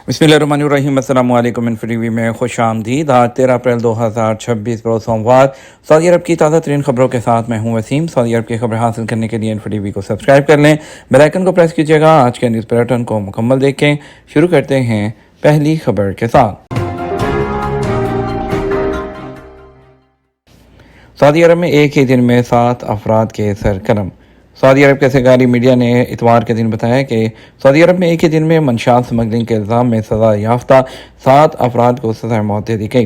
बिस्मिल्लाहिर्रहमानिर्रहीम। अस्सलाम वालेकुम। इन्फोटीवी में खुश आमदीद। आज 13 अप्रैल 2026 रोज़ सोमवार सऊदी अरब की ताज़ा तरीन खबरों के साथ मैं हूं वसीम। सऊदी अरब की खबरें हासिल करने के लिए इन्फोटीवी को सब्सक्राइब कर लें, बेल आइकन को प्रेस कीजिएगा। आज के न्यूज़ बुलेटिन को मुकम्मल देखें। शुरू करते हैं पहली खबर के साथ। सऊदी अरब में एक ही दिन में 7 अफराद के सरकलम। सऊदी अरब के सरकारी मीडिया ने इतवार के दिन बताया कि सऊदी अरब में एक ही दिन में मंशियात स्मगलिंग के इल्ज़ाम में सज़ा याफ्ता 7 अफराद को सज़ा मौत दे दी गई।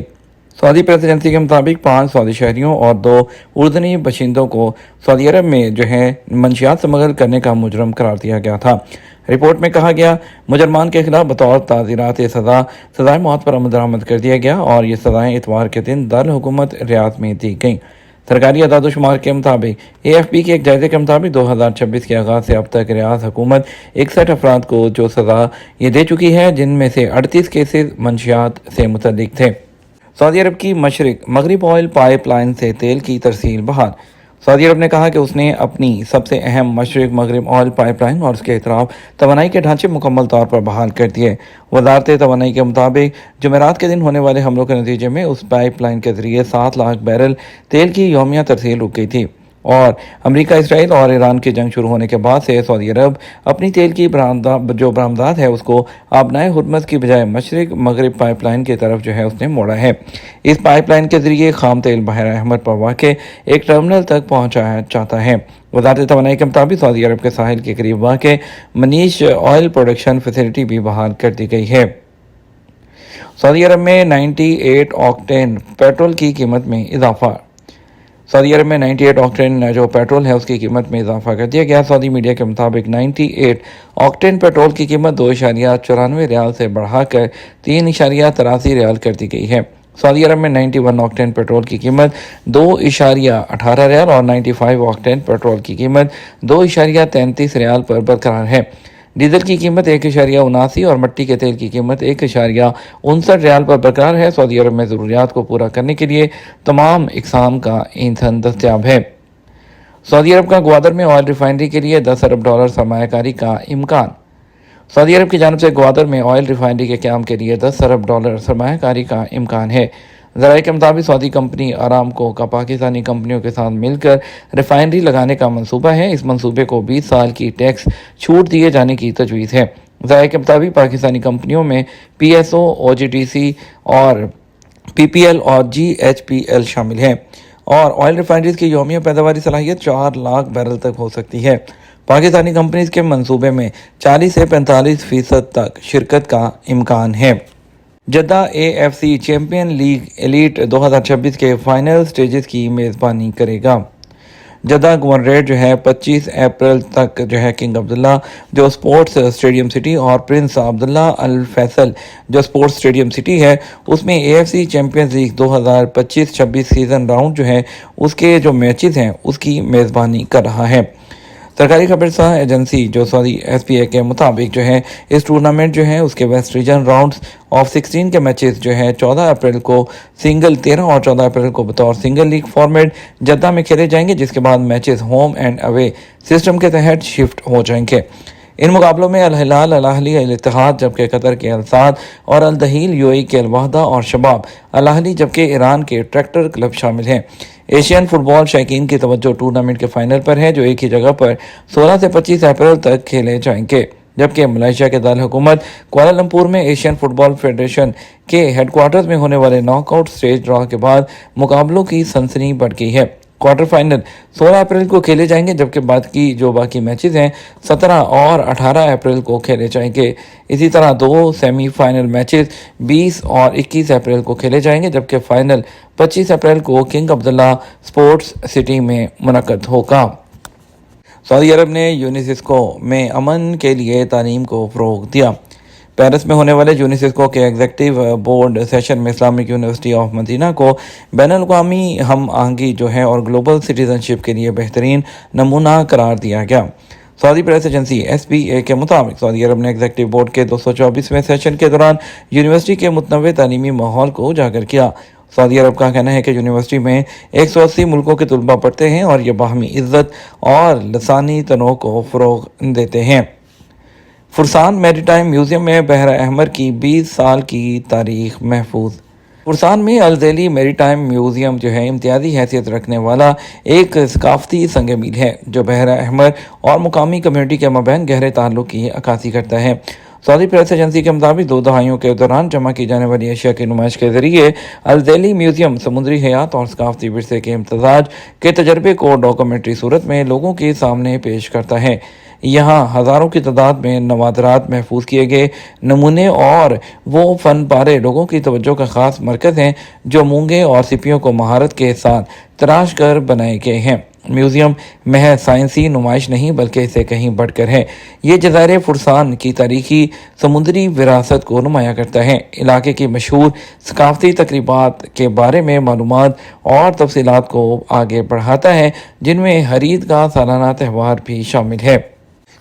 सऊदी प्रेस एजेंसी के मुताबिक 5 सऊदी शहरियों और 2 उर्दनी बशिंदों को सऊदी अरब में मंशियात स्मगल करने का मुजरम करार दिया गया था। रिपोर्ट में कहा गया, मुजरमान के खिलाफ बतौर ताज़ीरात सज़ाए मौत पर अमल दरामद कर दिया गया और ये सज़ाएँ इतवार के दिन दारुल हुकूमत रियाद में दी गईं। सरकारी अदाद-ओ-शुमार के मुताबिक AFP के एक जायजे के मुताबिक 2026 के आगाज़ से अब तक रियाद हुकूमत 61 अफराद को जो सज़ा ये दे चुकी है, जिनमें से 38 केसेस मंशियात से मुतल्लिक थे। सऊदी अरब की मशरिक मगरिब ऑयल पाइपलाइन से तेल की तरसील बहाल। सऊदी अरब ने कहा कि उसने अपनी सबसे अहम मशरिक मगरिब ऑयल पाइपलाइन और उसके अतराफ तवानाई के ढांचे मुकम्मल तौर पर बहाल कर दिए। वजारत तवानाई के मुताबिक जुमेरात के दिन होने वाले हमलों के नतीजे में उस पाइपलाइन के जरिए 7 लाख बैरल तेल की यौमिया तरसील रुक गई थी और अमेरिका, इसराइल और ईरान की जंग शुरू होने के बाद से सऊदी अरब अपनी तेल की बरामदात है उसको आबनाए हुर्मज़ की बजाय मशरिक मगरिब पाइपलाइन की तरफ उसने मोड़ा है। इस पाइपलाइन के जरिए खाम तेल बहर अहमद पर वाक़े एक टर्मिनल तक पहुँचाया जाता है। वज़ारत तवानाई के मुताबिक सऊदी अरब के साहिल के करीब वाक़े मनीश ऑयल प्रोडक्शन फैसिलिटी भी बहाल कर दी गई है। सऊदी अरब में 98 ऑक्टेन पेट्रोल की कीमत में इजाफा। सऊदी अरब में 98 ऑक्टेन जो पेट्रोल है उसकी कीमत में इजाफा कर दिया गया। सऊदी मीडिया के मुताबिक 98 ऑक्टेन पेट्रोल की कीमत 2.94 रियाल से बढ़ाकर 3.83 रियाल कर दी गई है। सऊदी अरब में 91 ऑक्टेन पेट्रोल की कीमत 2.18 रियाल और 95 ऑक्टेन पेट्रोल की कीमत 2.33 रियाल पर बरकरार है। डीजल की कीमत 1.79 और मिट्टी के तेल की कीमत 1.59 रियाल पर बरकरार है। सऊदी अरब में ज़रूरियात को पूरा करने के लिए तमाम इक़साम का ईंधन दस्तयाब है। सऊदी अरब का ग्वादर में ऑयल रिफाइनरी के लिए $10 अरब सरमायाकारी का इम्कान। सऊदी अरब की जानिब से ग्वादर में ऑयल रिफाइनरी के क़याम के लिए $10 अरब सरमायाकारी का इम्कान है। ज़राए के मुताबिक सऊदी कंपनी आरामको का पाकिस्तानी कंपनियों के साथ मिलकर रिफाइनरी लगाने का मंसूबा है। इस मंसूबे को 20 साल की टैक्स छूट दिए जाने की तजवीज़ है। ज़राए के मुताबिक पाकिस्तानी कंपनियों में PSO, OGTC और PPL और GHPL शामिल हैं और ऑयल रिफाइनरीज की यौमिया पैदावारी सलाहियत 4 लाख बैरल तक हो सकती है। पाकिस्तानी कंपनीज के मंसूबे में 40 से 45% तक शिरकत का इम्कान है। Jeddah AFC champion league elite 2026 के फाइनल स्टेजेस की मेज़बानी करेगा। जद्दा गवर्नरेट 25 अप्रैल तक किंग अब्दुल्ला जो स्पोर्ट्स स्टेडियम सिटी और प्रिंस अब्दुल्ला अल फैसल जो स्पोर्ट्स स्टेडियम सिटी है उसमें AFC champions league 2025-26 season round उसके जो मैचेस हैं उसकी मेज़बानी कर रहा है। सरकारी खबरसां एजेंसी जो सऊदी SPA के मुताबिक इस टूर्नामेंट उसके वेस्ट रीजन राउंड्स ऑफ 16 के मैचेस 14 अप्रैल को सिंगल 13 और 14 अप्रैल को बतौर सिंगल लीग फॉर्मेट जद्दा में खेले जाएंगे, जिसके बाद matches home and away system के तहत शिफ्ट हो जाएंगे। इन मुकाबलों में अल हिलाल, अल अहली, अल इत्तेहाद जबकि कतर के अल साद और अल दहील, UAE के अल वहदा और शबाब, अल अहली जबकि ईरान के ट्रैक्टर क्लब शामिल हैं। एशियन फुटबॉल शौकीन की तवज्जो टूर्नामेंट के फाइनल पर है जो एक ही जगह पर 16 से 25 अप्रैल तक खेले जाएंगे, जबकि मलेशिया के दारुल हुकूमत कुआलालंपुर में एशियन फुटबॉल फेडरेशन के हेडक्वार्टर्स में होने वाले नॉकआउट स्टेज ड्रॉ के बाद मुकाबलों की सनसनी बढ़ गई है। क्वार्टर फाइनल 16 अप्रैल को खेले जाएंगे, जबकि बाकी मैचेस हैं 17 और 18 अप्रैल को खेले जाएंगे। इसी तरह 2 सेमीफाइनल मैचेस 20 और 21 अप्रैल को खेले जाएंगे, जबकि फाइनल 25 अप्रैल को किंग अब्दुल्ला स्पोर्ट्स सिटी में मुनक्कद होगा। सऊदी अरब ने यूनेस्को में अमन के लिए तालीम को फ़रोग़ दिया। पेरिस में होने वाले यूनेस्को के एग्जीक्यूटिव बोर्ड सेशन में इस्लामिक यूनिवर्सिटी ऑफ मदीना को बैनुल-अक़वामी हम आहंगी और ग्लोबल सिटीजनशिप के लिए बेहतरीन नमूना करार दिया गया। सऊदी प्रेस एजेंसी SPA के मुताबिक सऊदी अरब ने एग्जीक्यूटिव बोर्ड के 224वें सेशन के दौरान यूनिवर्सिटी के मुतनव्वे तालीमी माहौल को उजागर किया। सऊदी अरब का कहना है कि यूनिवर्सिटी में 180 मुल्कों के तलबा पढ़ते हैं और ये बाहमी इज़्ज़त और लसानी तनों को फ़रोग़ देते हैं। فرسان میری ٹائم میوزیم میں بحر احمر کی 20 سال کی تاریخ محفوظ۔ فرسان میں الذیلی میری ٹائم میوزیم جو ہے امتیازی حیثیت رکھنے والا ایک ثقافتی سنگ میل ہے جو بحر احمر اور مقامی کمیونٹی کے مابین گہرے تعلق کی عکاسی کرتا ہے۔ سعودی پریس ایجنسی کے مطابق 2 دہائیوں کے دوران جمع کی جانے والی اشیاء کی نمائش کے ذریعے الذیلی میوزیم سمندری حیات اور ثقافتی ورثے کے امتزاج کے تجربے کو ڈاکومنٹری صورت میں لوگوں کے سامنے پیش کرتا ہے۔ یہاں ہزاروں کی تعداد میں نوادرات محفوظ کیے گئے نمونے اور وہ فن پارے لوگوں کی توجہ کا خاص مرکز ہیں جو مونگے اور سپیوں کو مہارت کے ساتھ تراش کر بنائے گئے ہیں۔ میوزیم محض سائنسی نمائش نہیں بلکہ اسے کہیں بڑھ کر ہے۔ یہ جزائر فرسان کی تاریخی سمندری وراثت کو نمایاں کرتا ہے، علاقے کی مشہور ثقافتی تقریبات کے بارے میں معلومات اور تفصیلات کو آگے بڑھاتا ہے، جن میں حرید کا سالانہ تہوار بھی شامل ہے۔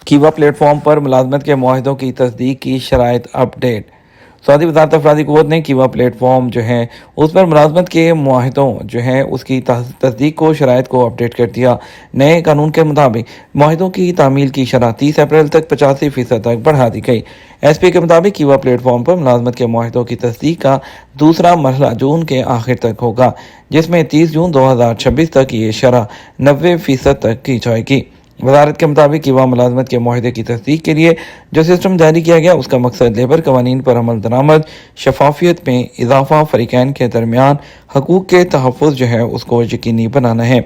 کیوا پلیٹ فارم پر ملازمت کے معاہدوں کی تصدیق کی شرائط اپ ڈیٹ۔ سعودی وزارت افرادی قوت نے کیوا پلیٹ فارم جو ہے اس پر ملازمت کے معاہدوں جو ہے اس کی تصدیق کو شرائط کو اپ ڈیٹ کر دیا۔ نئے قانون کے مطابق معاہدوں کی تعمیل کی شرح 30 اپریل تک 85% تک بڑھا دی گئی۔ ایس پی کے مطابق کیوا پلیٹ فارم پر ملازمت کے معاہدوں کی تصدیق کا دوسرا مرحلہ جون کے آخر تک ہوگا، جس میں 30 جون 2026 تک یہ شرح 90% تک کی جائے گی۔ وزارت کے مطابق کیوا ملازمت کے معاہدے کی تصدیق کے لیے جو سسٹم جاری کیا گیا اس کا مقصد لیبر قوانین پر عمل درآمد، شفافیت میں اضافہ، فریقین کے درمیان حقوق کے تحفظ جو ہے اس کو یقینی بنانا ہے۔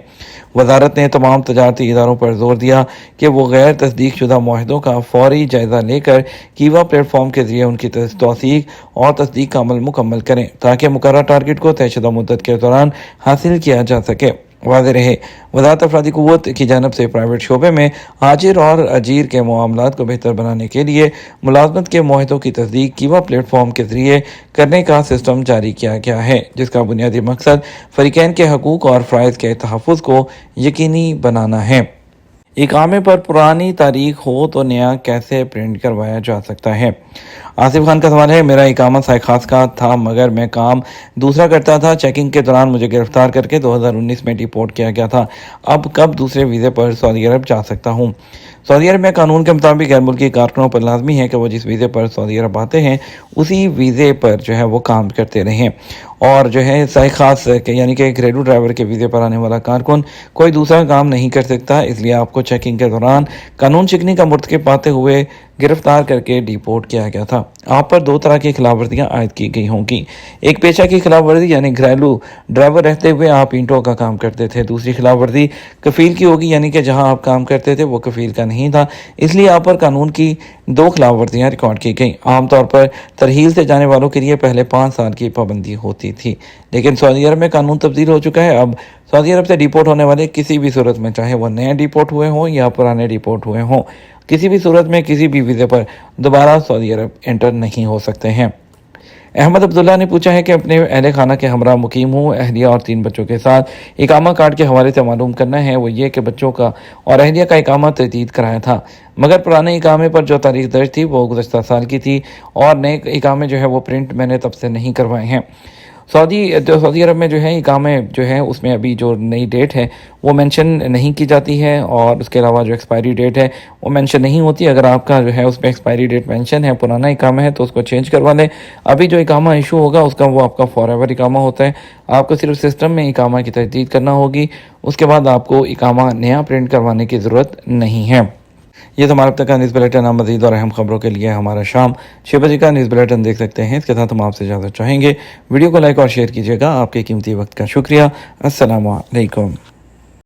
وزارت نے تمام تجارتی اداروں پر زور دیا کہ وہ غیر تصدیق شدہ معاہدوں کا فوری جائزہ لے کر کیوا پلیٹ فارم کے ذریعے ان کی توثیق اور تصدیق کا عمل مکمل کریں تاکہ مقررہ ٹارگٹ کو طے شدہ مدت کے دوران حاصل کیا جا سکے۔ واضح رہے، وزارت افرادی قوت کی جانب سے پرائیویٹ شعبے میں آجر اور اجیر کے معاملات کو بہتر بنانے کے لیے ملازمت کے معاہدوں کی تصدیق کیوا پلیٹ فارم کے ذریعے کرنے کا سسٹم جاری کیا گیا ہے، جس کا بنیادی مقصد فریقین کے حقوق اور فرائض کے تحفظ کو یقینی بنانا ہے۔ اقامے پر پرانی تاریخ ہو تو نیا کیسے پرنٹ کروایا جا سکتا ہے؟ آصف خان کا سوال ہے، میرا اقامہ سائے خاص کا تھا مگر میں کام دوسرا کرتا تھا۔ چیکنگ کے دوران مجھے گرفتار کر کے 2019 میں ڈیپورٹ کیا گیا تھا۔ اب کب دوسرے ویزے پر سعودی عرب جا سکتا ہوں؟ سعودی عرب میں قانون کے مطابق غیر ملکی کارکنوں پر لازمی ہے کہ وہ جس ویزے پر سعودی عرب آتے ہیں اسی ویزے پر جو ہے وہ کام کرتے رہیں، اور جو ہے سائے خاص یعنی کہ گھریلو ڈرائیور کے ویزے پر آنے والا کارکن کوئی دوسرا کام نہیں کر سکتا۔ اس لیے آپ کو چیکنگ کے دوران قانون شکنی کا مرتکب پاتے ہوئے گرفتار کر کے ڈیپورٹ کیا گیا تھا۔ آپ پر 2 طرح کی خلاف ورزیاں عائد کی گئی ہوں گی۔ ایک پیشہ کی خلاف ورزی یعنی گھریلو ڈرائیور رہتے ہوئے آپ اینٹوں کا کام کرتے تھے۔ دوسری خلاف ورزی کفیل کی ہوگی، یعنی کہ جہاں آپ کام کرتے تھے وہ کفیل کا نہیں تھا، اس لیے آپ پر قانون کی 2 خلاف ورزیاں ریکارڈ کی گئیں۔ عام طور پر ترحیل سے جانے والوں کے لیے پہلے 5 سال کی پابندی ہوتی تھی، لیکن سعودی عرب میں قانون تبدیل ہو چکا ہے۔ اب سعودی عرب سے ڈیپورٹ ہونے والے کسی بھی صورت میں، چاہے وہ نئے ڈیپورٹ ہوئے ہوں یا پرانے ڈیپورٹ ہوئے ہوں، کسی بھی صورت میں کسی بھی ویزے پر دوبارہ سعودی عرب انٹر نہیں ہو سکتے ہیں۔ احمد عبداللہ نے پوچھا ہے کہ اپنے اہل خانہ کے ہمراہ مقیم ہوں، اہلیہ اور 3 بچوں کے ساتھ اقامہ کارڈ کے حوالے سے معلوم کرنا ہے۔ وہ یہ کہ بچوں کا اور اہلیہ کا اقامہ تجدید کرایا تھا، مگر پرانے اقامے پر جو تاریخ درج تھی وہ گزشتہ سال کی تھی، اور نئے اقامے جو ہے وہ پرنٹ میں نے تب سے نہیں کروائے ہیں۔ سعودی عرب میں جو ہے اقامے جو ہے اس میں ابھی جو نئی ڈیٹ ہے وہ مینشن نہیں کی جاتی ہے، اور اس کے علاوہ جو ایکسپائری ڈیٹ ہے وہ مینشن نہیں ہوتی۔ اگر آپ کا جو ہے اس پہ ایکسپائری ڈیٹ مینشن ہے، پرانا اقامہ ہے، تو اس کو چینج کروا لیں۔ ابھی جو اقامہ ایشو ہوگا اس کا وہ آپ کا فار ایور اقامہ ہوتا ہے، آپ کو صرف سسٹم میں اقامہ کی تجدید کرنا ہوگی، اس کے بعد آپ کو اقامہ نیا پرنٹ کروانے کی ضرورت نہیں ہے۔ یہ تو ہمارا اب تک کا نیوز بلیٹن۔ آپ مزید اور اہم خبروں کے لیے ہمارا شام 6 بجے کا نیوز بلیٹن دیکھ سکتے ہیں۔ اس کے ساتھ ہم آپ سے اجازت چاہیں گے، ویڈیو کو لائک اور شیئر کیجیے گا۔ آپ کے قیمتی وقت کا شکریہ۔ السلام علیکم۔